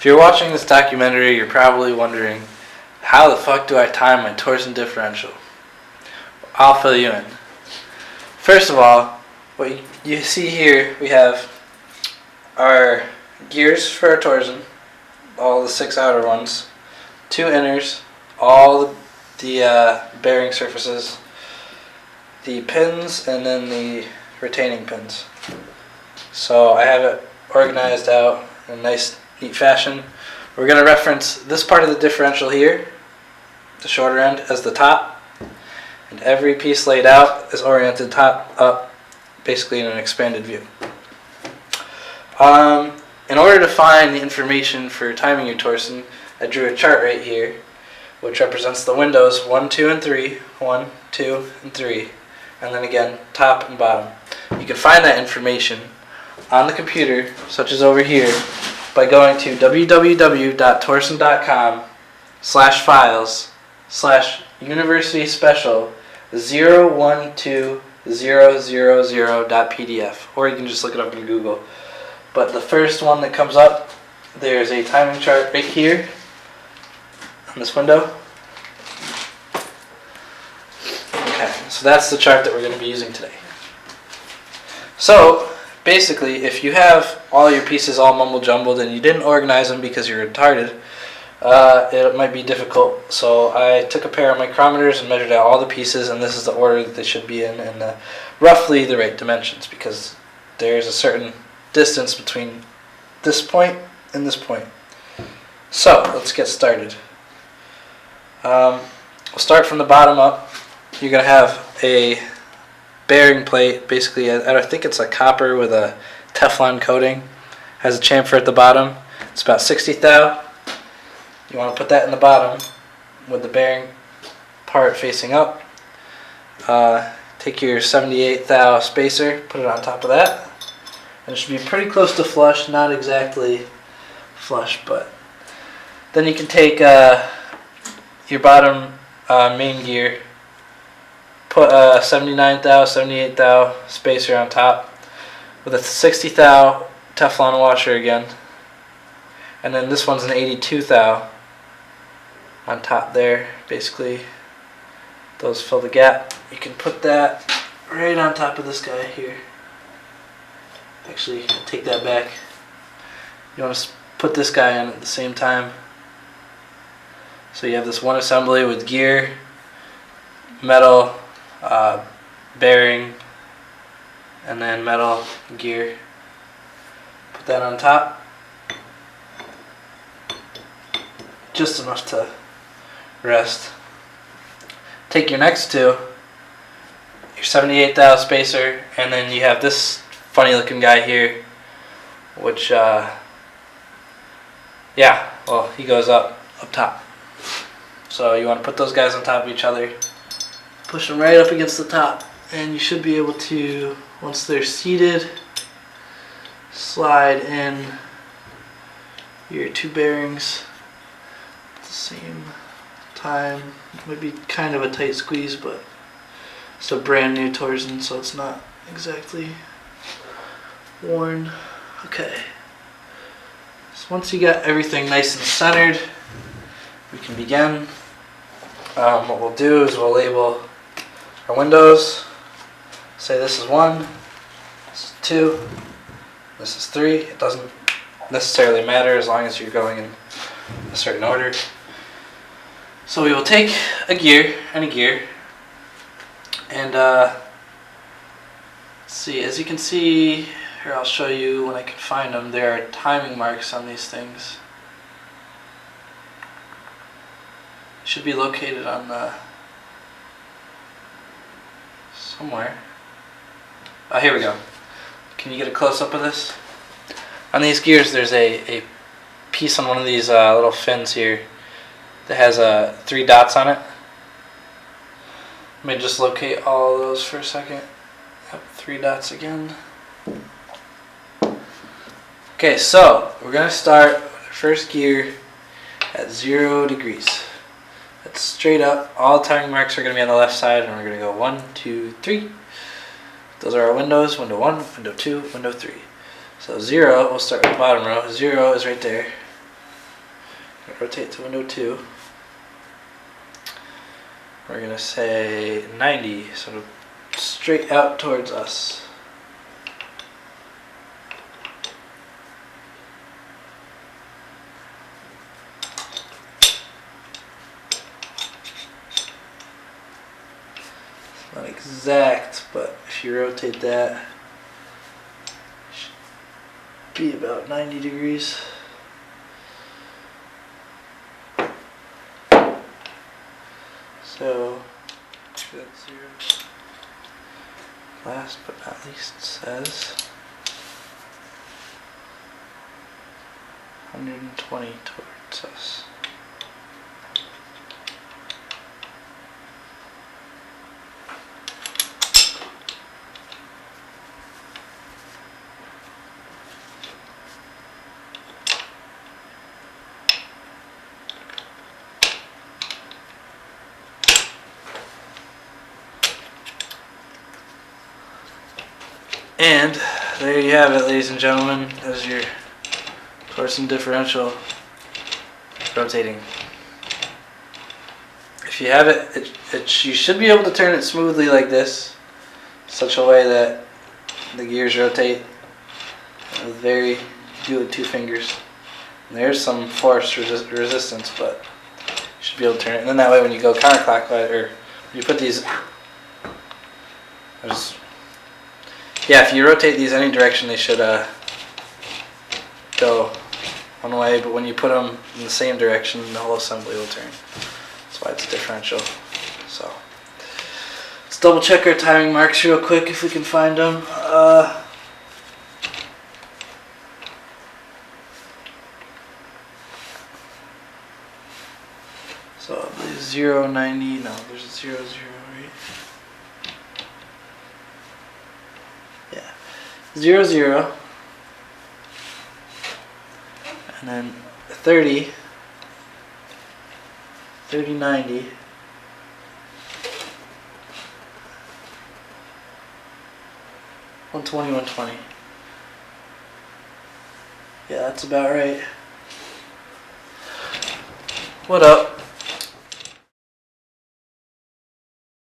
If you're watching this documentary, you're probably wondering, how the fuck do I time my Torsen differential? I'll fill you in. First of all, what you see here, we have our gears for our Torsen, all the 6 outer ones, 2 inners, all the bearing surfaces, the pins, and then the retaining pins. So I have it organized out in a nice, neat fashion. We're going to reference this part of the differential here, the shorter end, as the top, and every piece laid out is oriented top up, basically in an expanded view. In order to find the information for timing your Torsen, I drew a chart right here, which represents the windows 1, 2, and 3, 1, 2, and 3, and then again top and bottom. You can find that information on the computer, such as over here, by going to www.torsen.com/files/university special 012000.pdf, or you can just look it up in Google. But the first one that comes up, there's a timing chart right here on this window. Okay, so that's the chart that we're going to be using today. So basically, if you have all your pieces all mumble jumbled and you didn't organize them because you're retarded, it might be difficult. So I took a pair of micrometers and measured out all the pieces, and this is the order that they should be in, and roughly the right dimensions, because there's a certain distance between this point and this point. So let's get started. We'll start from the bottom up. You're going to have a bearing plate, basically, I think it's a copper with a Teflon coating. Has a chamfer at the bottom. It's about 60 thou. You want to put that in the bottom with the bearing part facing up. Take your 78 thou spacer, put it on top of that. And it should be pretty close to flush, not exactly flush, but then you can take your bottom main gear, put a 79 thou, 78 thou spacer on top with a 60 thou Teflon washer again, and then this one's an 82 thou on top there. Basically, those fill the gap. You can put that right on top of this guy here. Actually, take that back. You want to put this guy on at the same time. So you have this one assembly with gear, metal, bearing, and then metal, gear. Put that on top. Just enough to rest. Take your next two, your 78 thou spacer, and then you have this funny looking guy here, which he goes up top. So you want to put those guys on top of each other, push them right up against the top, and you should be able to, once they're seated, slide in your 2 bearings at the same time. It might be kind of a tight squeeze, but it's a brand new Torsen, so it's not exactly worn. Okay, so once you got everything nice and centered, we can begin. What we'll do is we'll label our windows. Say this is 1, this is 2, this is 3. It doesn't necessarily matter as long as you're going in a certain order. So we will take a gear, any gear, and let's see, as you can see, here I'll show you when I can find them, there are timing marks on these things. Should be located on the somewhere. Oh, here we go. Can you get a close-up of this? On these gears there's a piece on one of these little fins here that has 3 dots on it. Let me just locate all of those for a second. Yep, 3 dots again. Okay, so we're going to start with our first gear at 0 degrees. That's straight up. All timing marks are going to be on the left side, and we're going to go 1, 2, 3. Those are our windows. Window 1, window 2, window 3. So 0, we'll start with the bottom row. 0 is right there. rotate to window 2. We're going to say 90, sort of straight out towards us. It's not exact, but if you rotate that, it should be about 90 degrees. So, that's 0. Last but not least says 120 towards us. And there you have it, ladies and gentlemen. There's your Torsen differential rotating. If you have it, you should be able to turn it smoothly like this, such a way that the gears rotate very. Do it with 2 fingers. And there's some force resistance, but you should be able to turn it. And then that way, when you go counterclockwise, or when you put these, yeah, if you rotate these any direction, they should go one way, but when you put them in the same direction, the whole assembly will turn. That's why it's differential. So let's double check our timing marks real quick if we can find them. So I believe 0, 90, no, there's a 0, 0, right? Yeah. 0, 0, and then 30, 30, 90, 120, 120. Yeah, that's about right. What up?